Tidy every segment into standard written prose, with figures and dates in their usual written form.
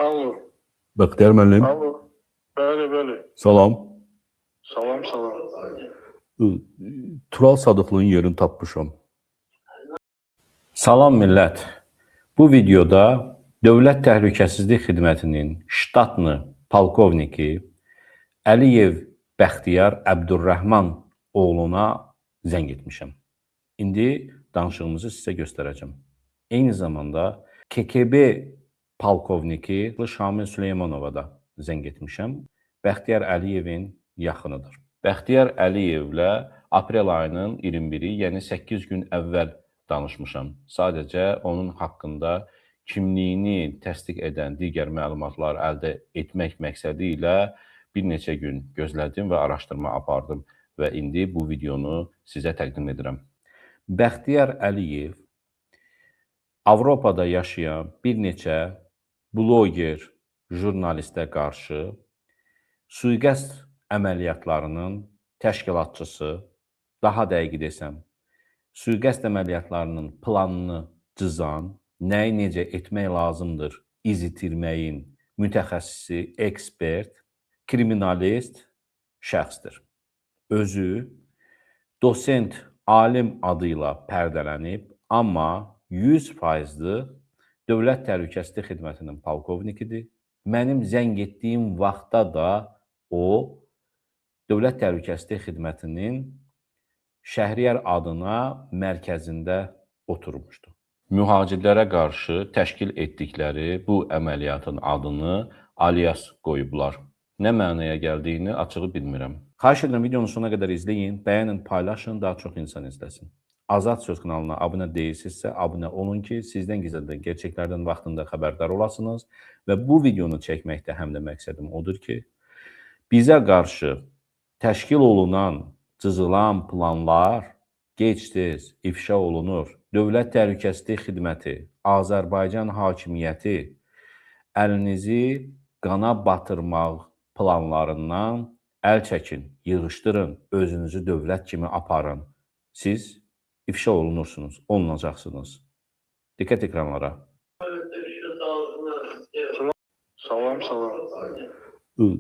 Alo. Bəxtiyar müəllim, Alo. Bəli, bəli. salam. Salam, salam. Tural Sadıqlının yerini tapmışam. Salam millət. Bu videoda Dövlət Təhlükəsizlik Xidmətinin ştatlı polkovniki Əliyev Bəxtiyar Əbdurrəhman oğluna zəng etmişəm. İndi danışığımızı sizə göstərəcəm. Eyni zamanda KKB polkovniki Şamil Süleymanova da zəng etmişəm. Bəxtiyar Əliyevin yaxınıdır. Bəxtiyar Əliyevlə aprel ayının 21-i, yəni 8 gün əvvəl danışmışam. Sadəcə onun haqqında kimliyini təsdiq edən digər məlumatlar əldə etmək məqsədi ilə bir neçə gün gözlədim və araşdırma apardım və indi bu videonu sizə təqdim edirəm. Bəxtiyar Əliyev Avropada yaşayan bir neçə bloger, jurnalistə qarşı sui-qəsd əməliyyatlarının təşkilatçısı, daha dəqiq desəm, sui-qəsd əməliyyatlarının planını cızan, nəyi necə etmək lazımdır, iz itirməyin mütəxəssisi, ekspert, kriminalist şəxsdir. Özü dosent, alim adı ilə pərdələnib, amma 100%'lı Dövlət Təhlükəsizlik Xidmətinin polkovnikidir. Mənim zəng etdiyim vaxtda da o, Dövlət Təhlükəsizlik Xidmətinin Şəhriyar adına mərkəzində oturmuşdu. Mühacirlərə qarşı təşkil etdikləri bu əməliyyatın adını alias qoyublar. Nə mənaya gəldiyini açığı bilmirəm. Xahiş edirəm, videonun sonuna qədər izləyin, bəyənin, paylaşın, daha çox insan izləsin. Azad Söz kanalına abunə deyilsinizsə, abunə olun ki, sizdən gizlədən gerçəklərdən vaxtında xəbərdar olasınız və bu videonu çəkməkdə həm də məqsədim odur ki, bizə qarşı təşkil olunan, cızılan planlar gec-tez ifşa olunur. Dövlət Təhlükəsizlik Xidməti, Azərbaycan hakimiyyəti əlinizi qana batırmaq planlarından əl çəkin, yığışdırın, özünüzü dövlət kimi aparın. Siz ifşa olunursunuz, olunacaqsınız. Diqqət ekranlara. Salam, salam.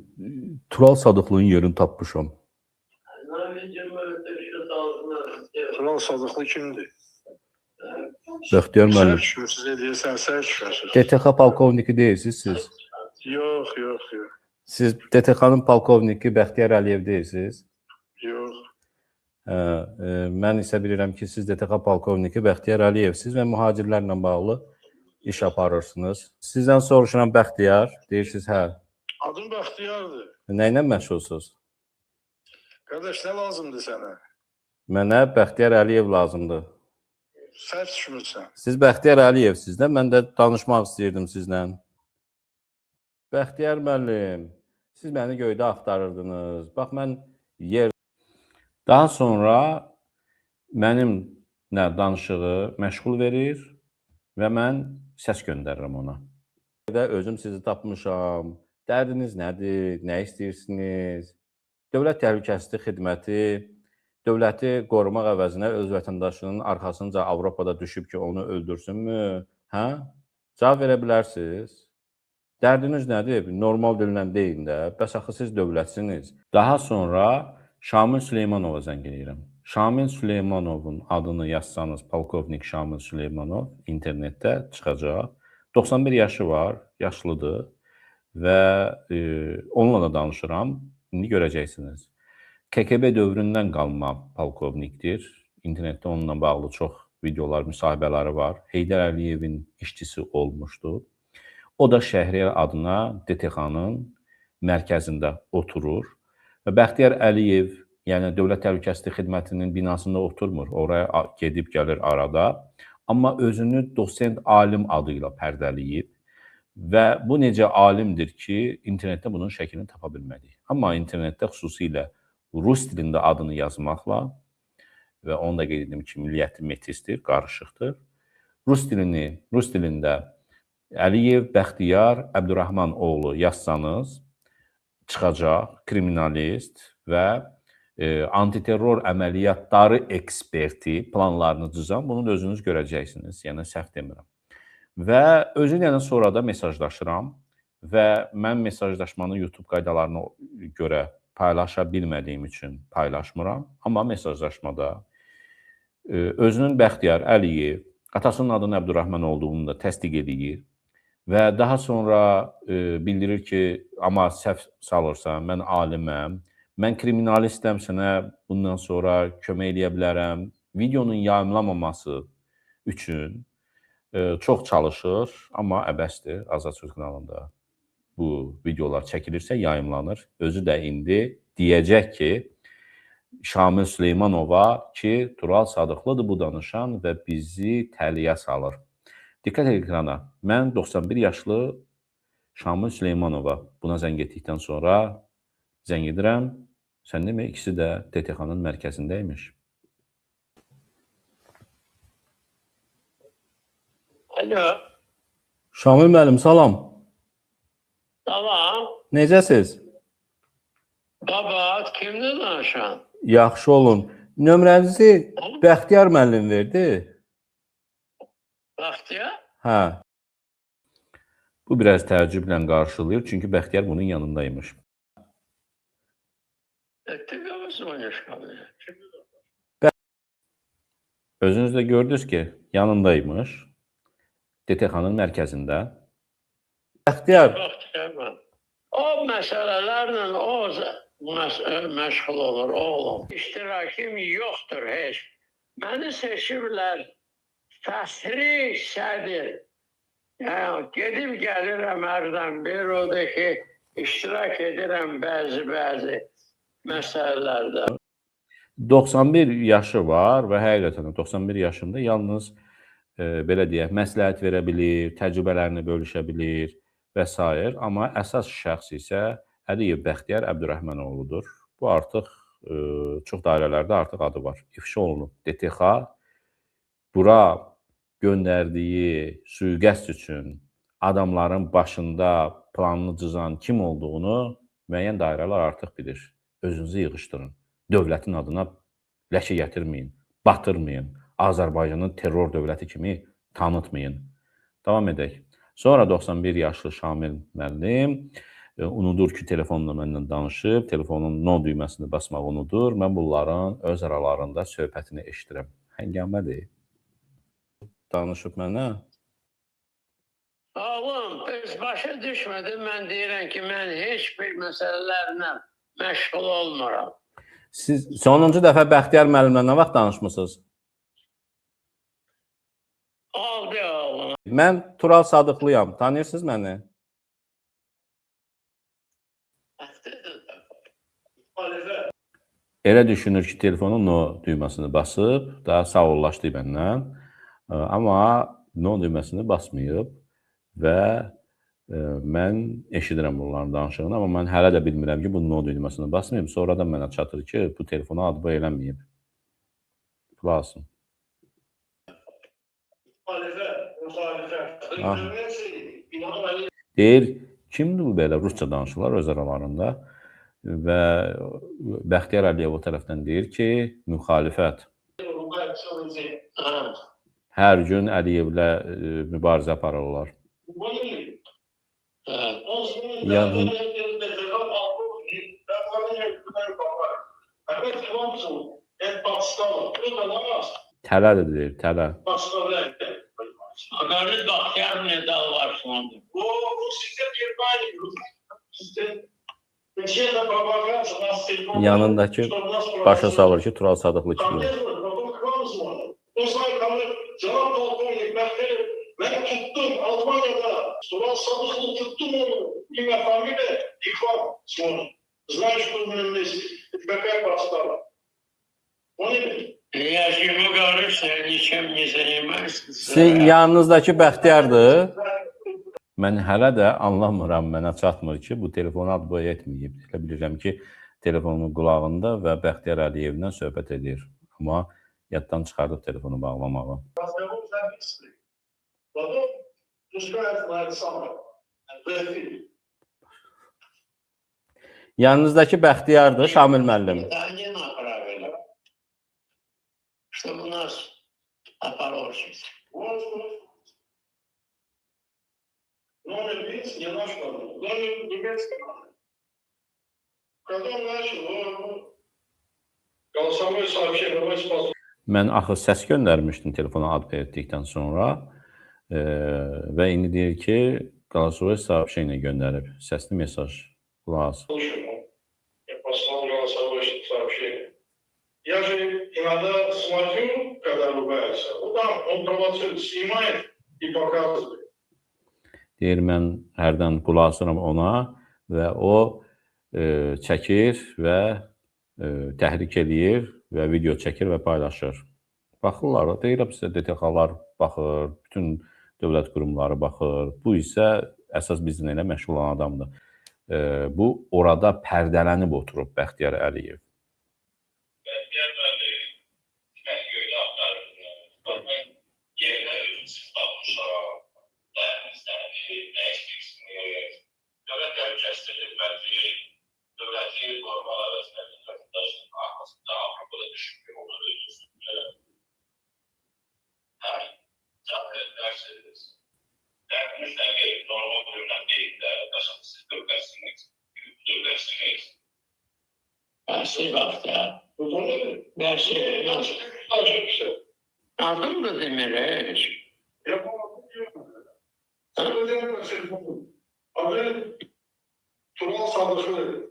Tural Sadıqlının yerini tapmışam. Tural Sadıqlı kimdir? Bəxtiyar müəllim. Sən şübhəsiz edirsən, sən şübhəsiz. DTX polkovniki deyilsiniz siz. Yox, yox, yox. Siz DTX-nın polkovniki Bəxtiyar Əliyev deyilsiniz. Yox. Mən isə bilirəm ki, siz DTX polkovniki Bəxtiyar Əliyevsiz və mühacirlərlə bağlı iş aparırsınız. Sizdən soruşuram Bəxtiyar, deyirsiniz hə. Adım Bəxtiyardır. Nə ilə məşğulsuz? Qardaş, nə lazımdır sənə? Mənə Bəxtiyar Əliyev lazımdır. Səhv düşmürsən. Siz Bəxtiyar Əliyevsiz də, mən də danışmaq istəyirdim sizlə. Bəxtiyar müəllim, siz məni göydə axtarırdınız. Bax, mən yer... Daha sonra mənimlə danışığı məşğul verir və mən səs göndərirəm ona. Özüm sizi tapmışam. Dərdiniz nədir? Nə istəyirsiniz? Dövlət Təhlükəsizlik Xidməti dövləti qorumaq əvəzinə öz vətəndaşının arxasınca Avropada düşüb ki, onu öldürsünmü? Hə? Cavab verə bilərsiniz. Dərdiniz nədir? Normal dillə deyin də. Bəs axı siz dövlətsiniz. Daha sonra Şamil Süleymanova zəng edirəm. Şamil Süleymanovun adını yazsanız, polkovnik Şamil Süleymanov internetdə çıxacaq. 91 yaşı var, yaşlıdır və onunla da danışıram. İndi görəcəksiniz. KKB dövründən qalma polkovnikdir. İnternetdə onunla bağlı çox videolar, müsahibələri var. Heydər Əliyevin işçisi olmuşdu. O da Şəhriyar adına DTX-nın mərkəzində oturur. Və Bəxtiyar Əliyev, yəni Dövlət Təhlükəsizlik Xidmətinin binasında oturmur. Oraya gedib gəlir arada. Amma özünü dosent alim adı ilə pərdələyib. Və bu necə alimdir ki, internetdə bunun şəklini tapa bilmədik. Amma internetdə xüsusilə rus dilində adını yazmaqla və onu da qeyd edim ki, milliyyəti metisdir, qarışıqdır. Rus dilində Əliyev Bəxtiyar Əbdurrəhman oğlu yazsanız çıxacaq, kriminalist və antiterror əməliyyatları eksperti planlarını cızan, bunu da özünüz görəcəksiniz, yəni səhv demirəm. Və özü ilə sonra da mesajlaşıram. və mən mesajlaşmanı YouTube qaydalarına görə paylaşa bilmədiyim üçün paylaşmıram. Amma mesajlaşmada özünün Bəxtiyar Əliyev, atasının adının Əbdürrəhman olduğunu da təsdiq edir və daha sonra bildirir ki, amma səhv salırsan, mən aliməm, mən kriminalistəm, sənə bundan sonra kömək eləyə bilərəm. Videonun yayımlamaması üçün çox çalışır, amma əbəsdir. Azad Söz kanalında bu videolar çəkilirsə yayımlanır. Özü də indi deyəcək ki, Şamil Süleymanova ki, Tural Sadıqlıdır bu danışan və bizi təliyə salır. Diqqət edin ekrana. Mən 91 yaşlı Şamil Süleymanova buna zəng etdikdən sonra zəng edirəm. Sən demə, ikisi də TTX-nın mərkəzindəymiş. Alo, Şamil müəllim, salam. tamam. Necəsiz? Baba, kimdir danışan? Yaxşı olun. Nömrənizi Bəxtiyar müəllim verdi. Baxtiyar? Hə. Bu biraz təəccüblə qarşılayır, çünki Bəxtiyar bunun yanındaymış. Ettik ama sonuç kalıyor. Özünüz də gördünüz ki, yanındaymış. DTX-nın mərkəzində. Bəxtiyar, Baxtiyar ben. O meselelerle o meşgul olur oğlum. İştirakim yoktur hiç. Beni seçiblər təsrih sədir. Yani gedib gəlirəm hərdən bir odur ki, iştirak edirəm bəzi məsələlərdə. 91 yaşı var və həqiqətən 91 yaşında yalnız belə deyək, məsləhət verə bilir, təcrübələrini bölüşə bilir və s. Amma əsas şəxs isə Əliyev Bəxtiyar Əbdürrəhmanoğludur. Bu artıq çox dairələrdə artıq adı var. İfşa olunub. DTX bura göndərdiyi sui-qəsd üçün adamların başında planını cızan kim olduğunu müəyyən dairələr artıq bilir. Özünüzü yığışdırın. Dövlətin adına ləkə gətirməyin, batırmayın. Azərbaycanın terror dövləti kimi tanıtmayın. Davam edək. Sonra 91 yaşlı Şamil müəllim unudur ki, telefonla məndən danışıb, telefonun no düyməsini basmağı unudur. Mən bunların öz aralarında söhbətini eşidirəm. Həngamədir. Danışıb mənə. Oğlum, biz başa düşmədim. Mən deyirəm ki, mən heç bir məsələlərlə məşğul olmuram. Siz sonuncu dəfə Bəxtiyar müəllimlə nə vaxt danışmısınız? Oldu oğlum. Mən Tural Sadıqlıyam. Tanıyırsınız məni? Elə düşünür ki, telefonun no düyməsini basıb, daha sağollaşdı məndən. Amma no düyməsini basmayıb və mən eşidirəm bunların danışığını, amma mən hələ də bilmirəm ki, bu no düyməsini basmayıb. Sonradan mənə çatır ki, bu telefonu adı eləməyib. Plasın. Deyir, kimdir bu belə? Rusça danışırlar öz aralarında və Bəxtiyar Əliyev o tərəfdən deyir ki, müxalifət. Hər gün Əliyevlə mübarizə aparırlar. Yəni tələ deyir, tələ. Agarit Baxtiyar medal var sonunda. Yanındakı başa salır ki, Tural Sadıqlı kimi. Ben tuttum Almanya'da. Tural Sadıqlı tuttum onu. Bir mefamiyle ikram sonra. Знаешь, что у меня есть? Какая подстава? Поняли? Я живу, говорю, что я ничем не занимаюсь. Sizin yanınızdakı Bəxtiyardır. Mən hələ də anlamıram, mənə çatmır ki, bu telefonu ad boya etməyib. Elə bilirəm ki, telefonun qulağında və Bəxtiyar Əliyevlə söhbət edir. Amma yaddan çıxardıb telefonu bağlamağı. Yanınızdakı Bəxtiyardır, Şamil müəllim. Что у нас опорочится. Номер видите? немец не наш продукт. Он немецкий. Когда он начал, голосовое сообщение, давайте посмотрим. Mən axı səs göndərmişdim telefona ad verdikdən sonra və indi deyir ki, голосовое сообщение göndərib, səsli mesaj. Qulaq. Я послал голосовое сообщение. Я же иногда смотрю, когда ругается, ну там он провоцирует, снимает и показывает. Deyir, mən hərdən qulaq asıram ona və o çəkir və təhrik eləyir və video çəkir və paylaşır. Baxırlar, deyirəm sizə, DTX-lar baxır, bütün dövlət qurumları baxır. Bu isə əsas bizlə elə məşğul olan adamdır. Bu orada pərdələnib oturub Bəxtiyar Əliyev. Bəxtiyar Əliyev, mən göydə axtarırdım. Mən yerdə özüm tapmışam. Dəyərimizdən nə istəyirsiniz? Dövlət təhlükəsizlik xidməti, dövləti qorumalar arasında vətəndaşların arasında Avropada düşünmür olur. Dersiniz. Derdinizden gelip normal bölümden değil de siz dövlərsiniz. Dövlərsiniz. Bəhsi Bəxtiyar. Bu da nedir? Bəhsi. Acı bir şey. Adım da demir heç. Yapamadım diyorum. Söyleyeceğim telefonu. Adı Tural Sadıklı.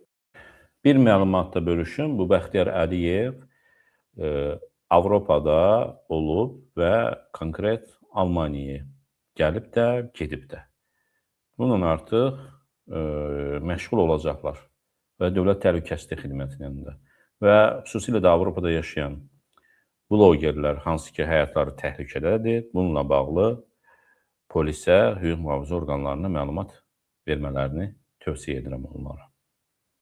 Bir məlumatda bölüşüm. Bu Bəxtiyar Əliyev Avropada olub və konkret Almaniyaya gəlib də, gedib də. Bununla artıq məşğul olacaqlar və Dövlət Təhlükəsizlik Xidmətinin də və xüsusilə də Avropada yaşayan blogerlər, hansı ki, həyatları təhlükədədir, bununla bağlı polisə, hüquq mühafizə orqanlarına məlumat vermələrini tövsiyə edirəm onlara.